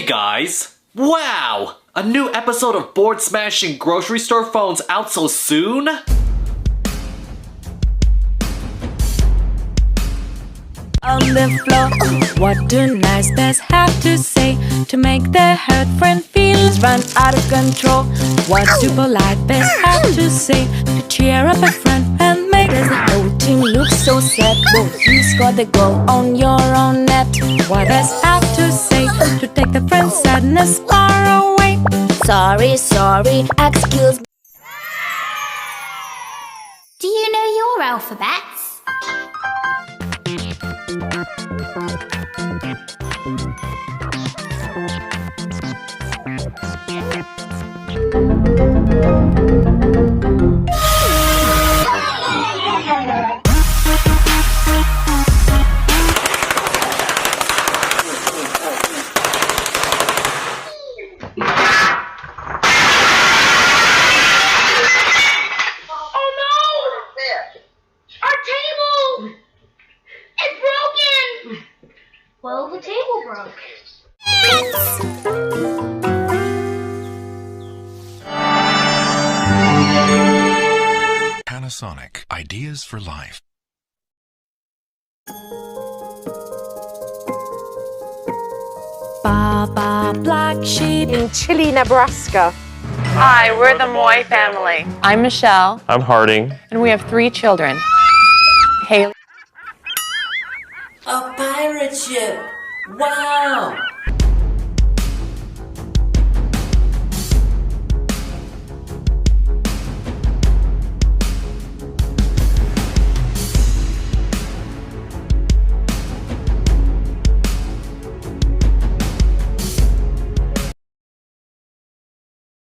guys! Wow! A new episode of Board Smashing Grocery Store Phones out so soon? On the floor, what do nice bears have to say to make their hurt friend feelings run out of control? What do polite bears have to say to cheer up a friend and make the whole team look so sad? Whoa, you scored the goal on your own net. What does have to say to take the friend's sadness far away? Sorry, excuse me. Do you know your alphabets? Well, the table broke. Panasonic. Ideas for life. Baba Black Sheep in Chile, Nebraska. Hi, we're the Moy family. I'm Michelle. I'm Harding. And we have 3 children. Haley. A pirate ship! Wow!